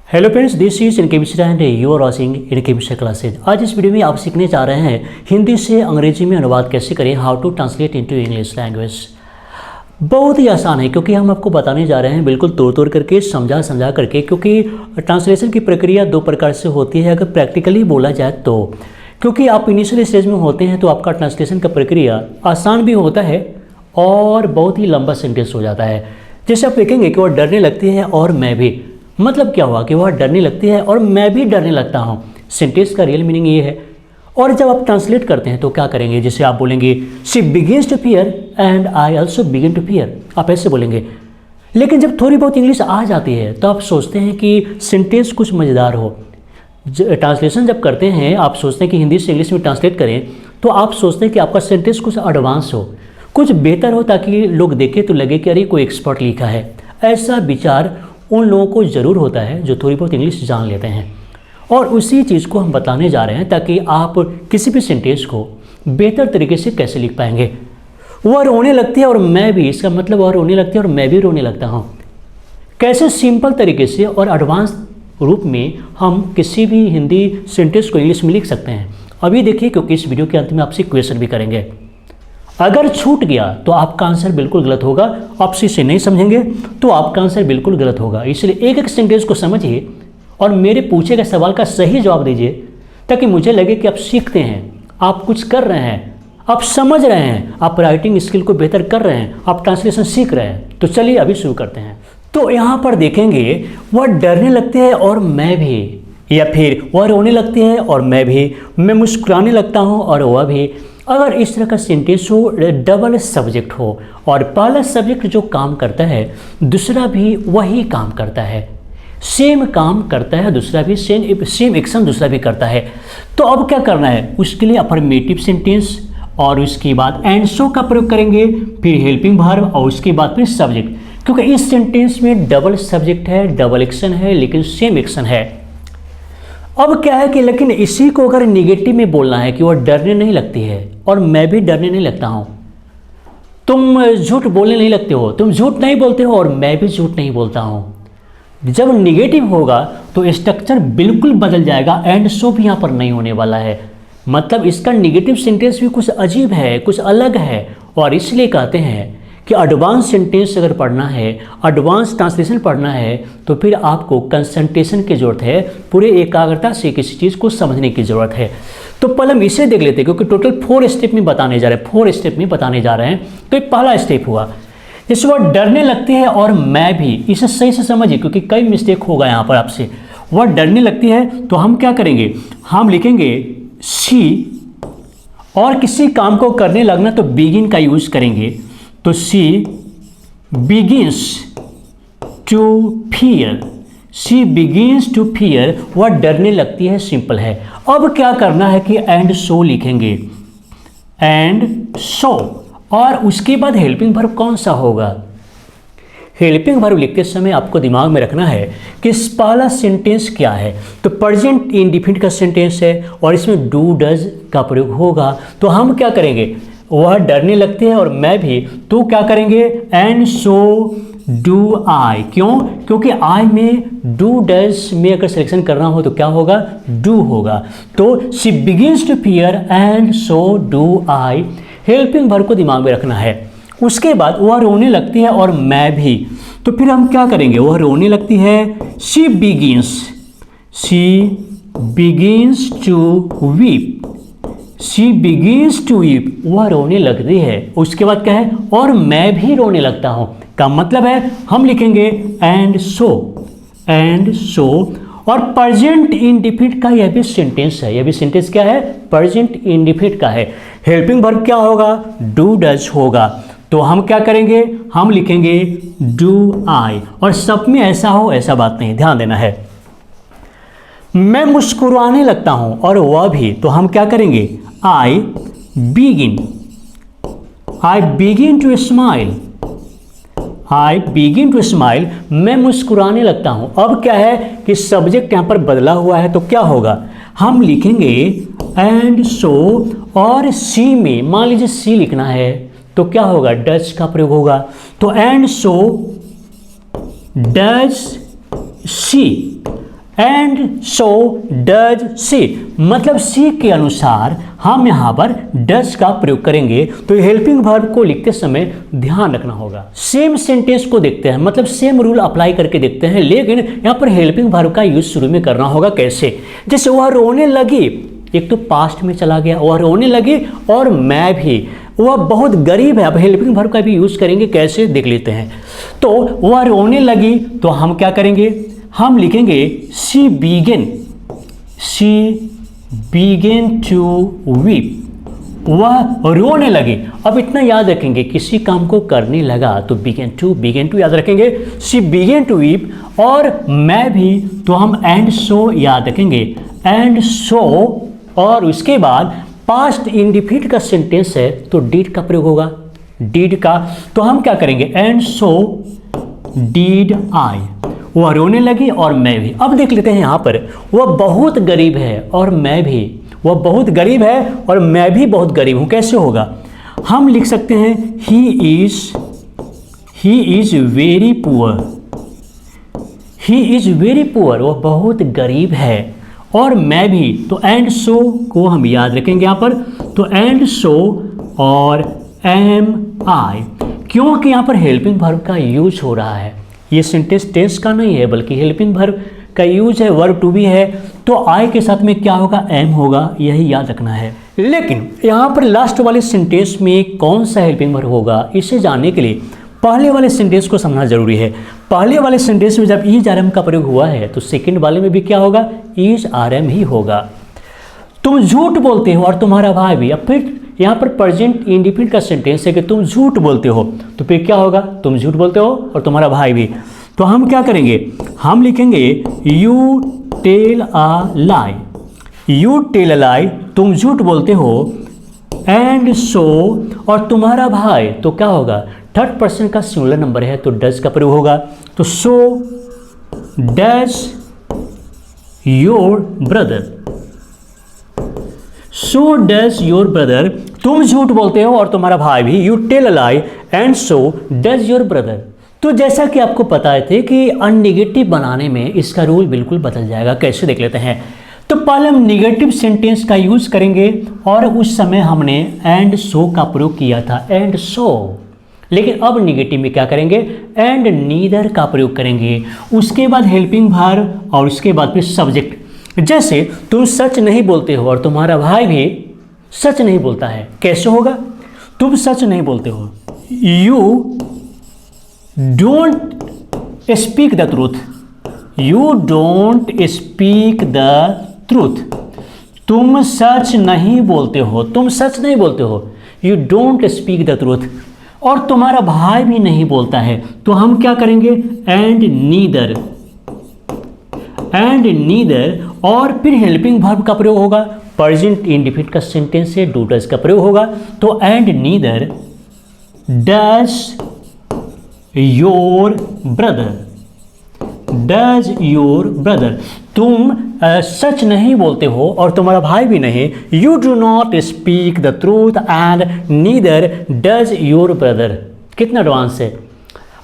Hello friends, this is इनके Mishra and you are watching इनके Mishra classes. आज इस वीडियो में आप सीखने जा रहे हैं हिंदी से अंग्रेजी में अनुवाद कैसे करें, how to translate into English language. बहुत ही आसान है क्योंकि हम आपको बताने जा रहे हैं बिल्कुल तोड़ करके, समझा करके, क्योंकि ट्रांसलेशन की प्रक्रिया दो प्रकार से होती है अगर प्रैक्टिकली बोला जाए तो। क्योंकि आप इनिशियल स्टेज में होते हैं तो आपका ट्रांसलेशन का प्रक्रिया आसान भी होता है और बहुत ही लंबा सेंटेंस हो जाता है। जैसे आप देखेंगे कि वह डरने लगती है और मैं भी, मतलब क्या हुआ कि वह डरने लगती है और मैं भी डरने लगता हूँ। सेंटेंस का रियल मीनिंग ये है। और जब आप ट्रांसलेट करते हैं तो क्या करेंगे, जैसे आप बोलेंगे she begins to fear and I also begin to fear, आप ऐसे बोलेंगे। लेकिन जब थोड़ी बहुत इंग्लिश आ जाती है तो आप सोचते हैं कि सेंटेंस कुछ मज़ेदार हो। ट्रांसलेशन जब करते हैं आप सोचते हैं कि हिंदी से इंग्लिश में ट्रांसलेट करें तो आप सोचते हैं कि आपका सेंटेंस कुछ एडवांस हो, कुछ बेहतर हो, ताकि लोग देखें तो लगे कि अरे कोई एक्सपर्ट लिखा है। ऐसा विचार उन लोगों को ज़रूर होता है जो थोड़ी बहुत इंग्लिश जान लेते हैं, और उसी चीज़ को हम बताने जा रहे हैं ताकि आप किसी भी सेंटेंस को बेहतर तरीके से कैसे लिख पाएंगे। वह रोने लगती है और मैं भी, इसका मतलब वह रोने लगती है और मैं भी रोने लगता हूँ। कैसे सिंपल तरीके से और एडवांस रूप में हम किसी भी हिंदी सेंटेंस को इंग्लिश में लिख सकते हैं, अभी देखिए, क्योंकि इस वीडियो के अंत में आपसे क्वेश्चन भी करेंगे। अगर छूट गया तो आपका आंसर बिल्कुल गलत होगा, आप इसे नहीं समझेंगे तो आपका आंसर बिल्कुल गलत होगा। इसलिए एक एक सेंटेंस को समझिए और मेरे पूछे गए सवाल का सही जवाब दीजिए, ताकि मुझे लगे कि आप सीखते हैं, आप कुछ कर रहे हैं, आप समझ रहे हैं, आप राइटिंग स्किल को बेहतर कर रहे हैं, आप ट्रांसलेशन सीख रहे हैं। तो चलिए अभी शुरू करते हैं। तो यहाँ पर देखेंगे वह डरने लगती है और मैं भी, या फिर वह रोने लगती है और मैं भी, मैं मुस्कुराने लगता हूँ और वह भी। अगर इस तरह का सेंटेंस हो, डबल सब्जेक्ट हो और पहला सब्जेक्ट जो काम करता है दूसरा भी वही काम करता है, सेम काम करता है, दूसरा भी सेम एक्शन दूसरा भी करता है, तो अब क्या करना है, उसके लिए अफर्मेटिव सेंटेंस और उसके बाद एंड सो का प्रयोग करेंगे, फिर हेल्पिंग वर्ब और उसके बाद फिर सब्जेक्ट। क्योंकि इस सेंटेंस में डबल सब्जेक्ट है, डबल एक्शन है, लेकिन सेम एक्शन है। अब क्या है कि लेकिन इसी को अगर निगेटिव में बोलना है कि वह डरने नहीं लगती है और मैं भी डरने नहीं लगता हूँ, तुम झूठ बोलने नहीं लगते हो, तुम झूठ नहीं बोलते हो और मैं भी झूठ नहीं बोलता हूँ। जब निगेटिव होगा तो स्ट्रक्चर बिल्कुल बदल जाएगा, एंड सो भी यहाँ पर नहीं होने वाला है। मतलब इसका निगेटिव सेंटेंस भी कुछ अजीब है, कुछ अलग है, और इसलिए कहते हैं कि एडवांस सेंटेंस अगर पढ़ना है, एडवांस ट्रांसलेशन पढ़ना है, तो फिर आपको कंसंट्रेशन की ज़रूरत है, पूरे एकाग्रता से किसी चीज़ को समझने की ज़रूरत है। तो पहले हम इसे देख लेते हैं, क्योंकि टोटल 4 स्टेप में बताने जा रहे हैं, 4 स्टेप में बताने जा रहे हैं। तो ये पहला स्टेप हुआ, जैसे वह डरने लगती है और मैं भी, इसे सही से समझिए क्योंकि कई मिस्टेक होगा यहाँ पर आपसे। वह डरने लगती है तो हम क्या करेंगे, हम लिखेंगे सी, और किसी काम को करने लगना तो बिगिन का यूज़ करेंगे। तो she begins to fear, she begins to fear, वह डरने लगती है, सिंपल है। अब क्या करना है कि एंड सो लिखेंगे, एंड सो, और उसके बाद हेल्पिंग वर्ब कौन सा होगा। हेल्पिंग वर्ब लिखते समय आपको दिमाग में रखना है कि पहला सेंटेंस क्या है, तो प्रेजेंट इंडेफिनिट का सेंटेंस है और इसमें डू डज का प्रयोग होगा। तो हम क्या करेंगे, वह डरने लगती है और मैं भी, तो क्या करेंगे एंड सो डू आई। क्यों, क्योंकि आई में डू डज में अगर सिलेक्शन करना हो तो क्या होगा, डू होगा। तो she begins to fear and so do I, helping verb को दिमाग में रखना है। उसके बाद वह रोने लगती है और मैं भी, तो फिर हम क्या करेंगे, वह रोने लगती है, she begins to weep, she begins to weep, वह रोने लगती है। उसके बाद क्या है, और मैं भी रोने लगता हूँ, का मतलब है हम लिखेंगे एंड सो, और प्रेजेंट इंडेफिनिट का यह भी सेंटेंस है, यह भी सेंटेंस क्या है, प्रेजेंट इंडेफिनिट का है। हेल्पिंग वर्ब क्या होगा, डू डज होगा। तो हम क्या करेंगे, हम लिखेंगे डू आई, और सब में ऐसा हो ऐसा बात नहीं, ध्यान देना है। मैं मुस्कुराने लगता हूं और वह भी, तो हम क्या करेंगे, I begin to smile, I begin to smile, मैं मुस्कुराने लगता हूं। अब क्या है कि सब्जेक्ट यहां पर बदला हुआ है, तो क्या होगा, हम लिखेंगे एंड सो, और सी में मान लीजिए सी लिखना है तो क्या होगा, डज का प्रयोग होगा। तो and so does she, and so does she, मतलब सी के अनुसार हम यहाँ पर डज का प्रयोग करेंगे। तो हेल्पिंग वर्ब को लिखते समय ध्यान रखना होगा। सेम सेंटेंस को देखते हैं, मतलब सेम रूल अप्लाई करके देखते हैं, लेकिन यहाँ पर हेल्पिंग वर्ब का यूज शुरू में करना होगा। कैसे? जैसे वह रोने लगी, एक तो पास्ट में चला गया, वह रोने लगी और मैं भी, वह बहुत गरीब है। अब हेल्पिंग वर्ब का भी यूज करेंगे, कैसे देख लेते हैं। तो वह रोने लगी, तो हम क्या करेंगे, हम लिखेंगे शी बिगेन टू वीप, वह रोने लगी। अब इतना याद रखेंगे, किसी काम को करने लगा तो बिगेन टू याद रखेंगे, शी बिगेन टू वीप। और मैं भी, तो हम एंड सो याद रखेंगे, एंड सो। और उसके बाद पास्ट इंडिफिनिट का सेंटेंस है तो डिड का प्रयोग होगा, डिड का। तो हम क्या करेंगे, एंड सो डिड आई, वह रोने लगी और मैं भी। अब देख लेते हैं यहाँ पर, वह बहुत गरीब है और मैं भी, वह बहुत गरीब है और मैं भी बहुत गरीब हूँ। कैसे होगा, हम लिख सकते हैं ही इज वेरी पुअर, वह बहुत गरीब है और मैं भी। तो एंड सो को हम याद रखेंगे यहाँ पर, तो एंड सो और एम आई, क्योंकि यहाँ पर हेल्पिंग वर्ब का यूज हो रहा है। ये सेंटेंस टेंस का नहीं है बल्कि हेल्पिंग वर्ब का यूज है, वर्ब टू बी है, तो आई के साथ में क्या होगा, एम होगा, यही याद रखना है। लेकिन यहाँ पर लास्ट वाले सेंटेंस में कौन सा हेल्पिंग वर्ब होगा, इसे जानने के लिए पहले वाले सेंटेंस को समझना जरूरी है। पहले वाले सेंटेंस में जब ईज आर एम का प्रयोग हुआ है तो सेकंड वाले में भी क्या होगा, ईज आर एम ही होगा। तुम झूठ बोलते हो और तुम्हारा भाई भी। अब फिर यहाँ पर प्रेजेंट इंडिफिनिट का सेंटेंस है कि तुम झूठ बोलते हो, तो फिर क्या होगा, तुम झूठ बोलते हो और तुम्हारा भाई भी। तो हम क्या करेंगे, हम लिखेंगे यू टेल अ लाई, तुम झूठ बोलते हो, एंड सो और तुम्हारा भाई, तो क्या होगा, थर्ड पर्सन का सिंगुलर नंबर है तो डज का प्रयोग होगा। तो सो डज योर ब्रदर, तुम झूठ बोलते हो और तुम्हारा भाई भी, you tell a lie and so does your brother. तो जैसा कि आपको पता थे कि अननेगेटिव बनाने में इसका रूल बिल्कुल बदल जाएगा। कैसे देख लेते हैं। तो पहले हम निगेटिव सेंटेंस का यूज करेंगे और उस समय हमने एंड सो का प्रयोग किया था, एंड सो। लेकिन अब निगेटिव में क्या करेंगे, एंड नीदर का प्रयोग करेंगे। उसके बाद हेल्पिंग वर्ब और उसके बाद फिर सब्जेक्ट। जैसे तुम सच नहीं बोलते हो और तुम्हारा भाई भी सच नहीं बोलता है। कैसे होगा, तुम सच नहीं बोलते हो, you don't speak the truth, तुम सच नहीं बोलते हो, you don't speak the truth. और तुम्हारा भाई भी नहीं बोलता है, तो हम क्या करेंगे, एंड नीदर और फिर हेल्पिंग वर्ब का प्रयोग होगा। प्रेजेंट इंडिफिनिट का सेंटेंस है, डू डज का प्रयोग होगा। तो and neither does your brother, तुम सच नहीं बोलते हो और तुम्हारा भाई भी नहीं, you do not speak the truth and neither does your brother. कितना एडवांस है।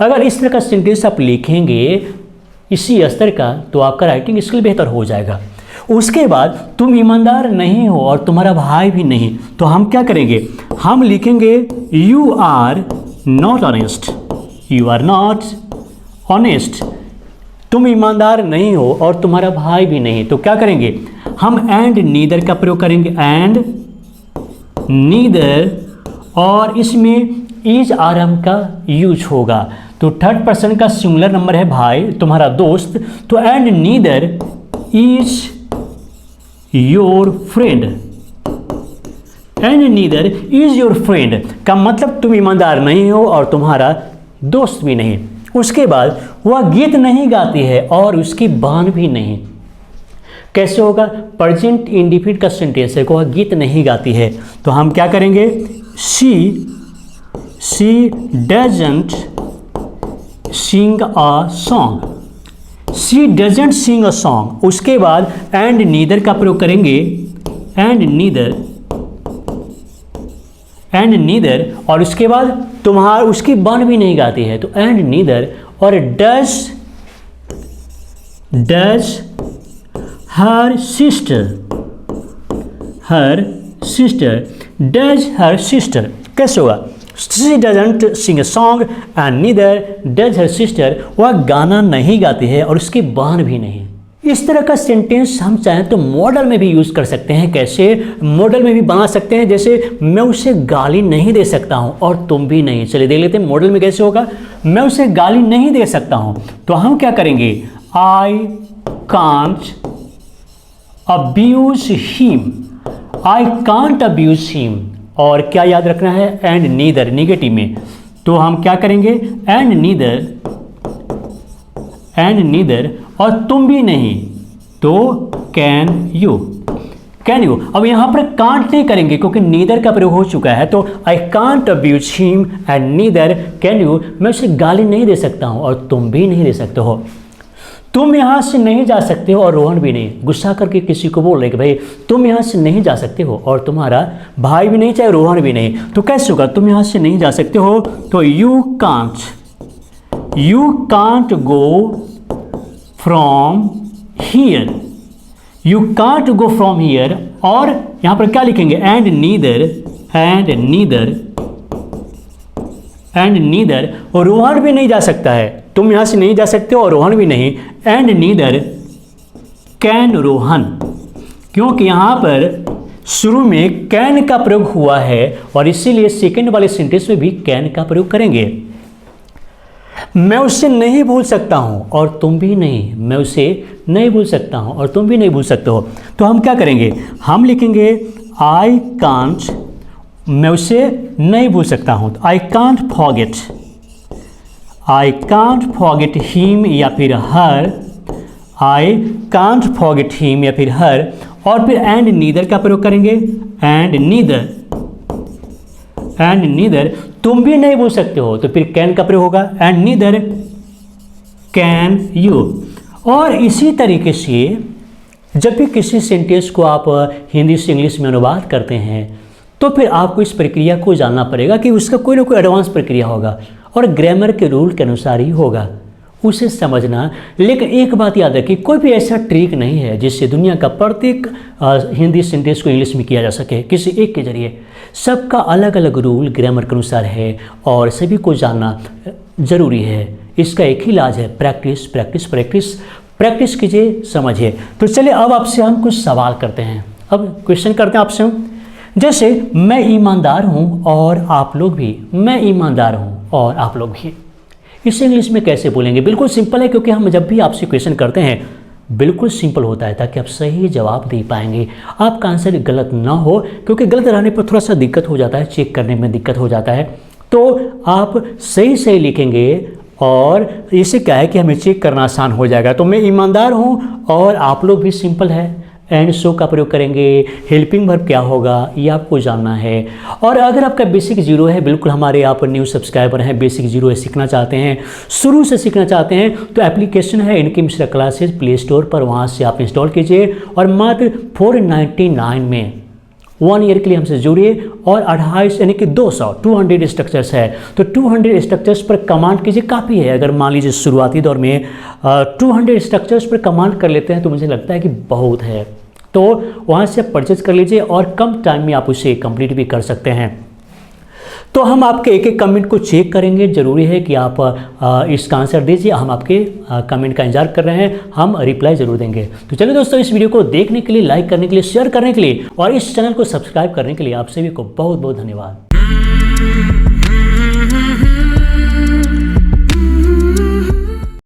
अगर इस तरह का सेंटेंस आप लिखेंगे इसी स्तर का, तो आपका राइटिंग स्किल बेहतर हो जाएगा। उसके बाद तुम ईमानदार नहीं हो और तुम्हारा भाई भी नहीं, तो हम क्या करेंगे, हम लिखेंगे यू आर नॉट ऑनेस्ट, तुम ईमानदार नहीं हो और तुम्हारा भाई भी नहीं। तो क्या करेंगे, हम एंड नीदर का प्रयोग करेंगे, एंड नीदर और इसमें इज आर एम का यूज होगा। तो थर्ड पर्सन का सिंगुलर नंबर है भाई, तुम्हारा दोस्त, तो and neither is your friend का मतलब तुम ईमानदार नहीं हो और तुम्हारा दोस्त भी नहीं। उसके बाद वह गीत नहीं गाती है और उसकी बहन भी नहीं। कैसे होगा, प्रेजेंट इंडिफिनिट का सेंटेंस है, वह गीत नहीं गाती है, तो हम क्या करेंगे, she doesn't sing a song. उसके बाद एंड नीदर का प्रयोग करेंगे, एंड नीदर और उसके बाद उसकी बहन भी नहीं गाती है, तो एंड नीदर और does her sister, her sister, does her sister, कैसे होगा? She doesn't sing a song and neither does her sister, वह गाना नहीं गाती है और उसकी बहन भी नहीं। इस तरह का सेंटेंस हम चाहें तो मॉडल में भी यूज़ कर सकते हैं। कैसे मॉडल में भी बना सकते हैं? जैसे मैं उसे गाली नहीं दे सकता हूँ और तुम भी नहीं। चलिए देख लेते हैं मॉडल में कैसे होगा। मैं उसे गाली नहीं दे सकता हूँ तो हम क्या करेंगे? I can't abuse him, I can't abuse him. और क्या याद रखना है? एंड नीदर, निगेटिव में तो हम क्या करेंगे? एंड नीदर, एंड नीदर, और तुम भी नहीं तो कैन यू, कैन यू। अब यहाँ पर कांट नहीं करेंगे क्योंकि नीदर का प्रयोग हो चुका है, तो I can't abuse him and neither can you. मैं उसे गाली नहीं दे सकता हूँ और तुम भी नहीं दे सकते हो। तुम यहाँ से नहीं जा सकते हो और रोहन भी नहीं। गुस्सा करके किसी को बोल रहे कि भाई तुम यहाँ से नहीं जा सकते हो और तुम्हारा भाई भी नहीं, चाहे रोहन भी नहीं, तो कैसे होगा? तुम यहाँ से नहीं जा सकते हो तो you can't go from here, you can't go from here. और यहाँ पर क्या लिखेंगे? And neither, and neither, and neither, और रोहन भी नहीं जा सकता है। तुम यहाँ से नहीं जा सकते हो और रोहन भी नहीं। एंड नीदर कैन रोहन, क्योंकि यहाँ पर शुरू में कैन का प्रयोग हुआ है और इसीलिए सेकंड वाले सेंटेंस में भी कैन का प्रयोग करेंगे। मैं उससे नहीं भूल सकता हूँ और तुम भी नहीं। मैं उसे नहीं भूल सकता हूँ और तुम भी नहीं भूल सकते हो। तो हम क्या करेंगे? हम लिखेंगे आई कांट, मैं उसे नहीं भूल सकता हूँ, I can't forget, I can't forget him या फिर हर, आई कांट फॉरगेट हिम या फिर हर। और फिर एंड नीदर का प्रयोग करेंगे। एंड नीदर, एंड नीदर, तुम भी नहीं भूल सकते हो तो फिर कैन का प्रयोग होगा। And neither can you. और इसी तरीके से जब भी किसी सेंटेंस को आप हिंदी से इंग्लिश में अनुवाद करते हैं तो फिर आपको इस प्रक्रिया को जानना पड़ेगा कि उसका कोई ना कोई एडवांस प्रक्रिया होगा और ग्रामर के रूल के अनुसार ही होगा, उसे समझना। लेकिन एक बात याद रखिए, कोई भी ऐसा ट्रिक नहीं है जिससे दुनिया का प्रत्येक हिंदी सेंटेंस को इंग्लिश में किया जा सके किसी एक के जरिए। सबका अलग अलग रूल ग्रामर के अनुसार है और सभी को जानना ज़रूरी है। इसका एक ही इलाज है, प्रैक्टिस प्रैक्टिस प्रैक्टिस। प्रैक्टिस कीजिए, समझिए। तो चलिए अब आपसे हम कुछ सवाल करते हैं। अब क्वेश्चन करते हैं आपसे हम, जैसे मैं ईमानदार हूँ और आप लोग भी, मैं ईमानदार हूँ और आप लोग भी, इसे इंग्लिश में कैसे बोलेंगे? बिल्कुल सिंपल है, क्योंकि हम जब भी आपसे क्वेश्चन करते हैं बिल्कुल सिंपल होता है ताकि आप सही जवाब दे पाएंगे, आपका आंसर गलत ना हो, क्योंकि गलत रहने पर थोड़ा सा दिक्कत हो जाता है, चेक करने में दिक्कत हो जाता है। तो आप सही सही लिखेंगे और इससे क्या है कि हमें चेक करना आसान हो जाएगा। तो मैं ईमानदार हूँ और आप लोग भी, सिंपल है। एंड सो का प्रयोग करेंगे। हेल्पिंग वर्ब क्या होगा ये आपको जानना है। और अगर आपका बेसिक जीरो है, बिल्कुल हमारे यहाँ पर न्यू सब्सक्राइबर हैं, बेसिक जीरो है, सीखना चाहते हैं, शुरू से सीखना चाहते हैं, तो एप्लीकेशन है इनकी मिश्रा क्लासेज प्ले स्टोर पर, वहाँ से आप इंस्टॉल कीजिए और मात्र 499 में 1 ईयर के लिए हमसे जुड़िए। और 28 यानी कि 200 स्ट्रक्चर्स है, तो 200 स्ट्रक्चर्स पर कमांड कीजिए, काफ़ी है। अगर मान लीजिए शुरुआती दौर में 200 स्ट्रक्चर्स पर कमांड कर लेते हैं तो मुझे लगता है कि बहुत है, तो वहाँ से परचेज कर लीजिए और कम टाइम में आप उसे कंप्लीट भी कर सकते हैं। तो हम आपके एक एक कमेंट को चेक करेंगे, ज़रूरी है कि आप इसका आंसर दीजिए। हम आपके कमेंट का इंतजार कर रहे हैं, हम रिप्लाई ज़रूर देंगे। तो चलिए दोस्तों, इस वीडियो को देखने के लिए, लाइक करने के लिए, शेयर करने के लिए और इस चैनल को सब्सक्राइब करने के लिए आप सभी को बहुत बहुत धन्यवाद।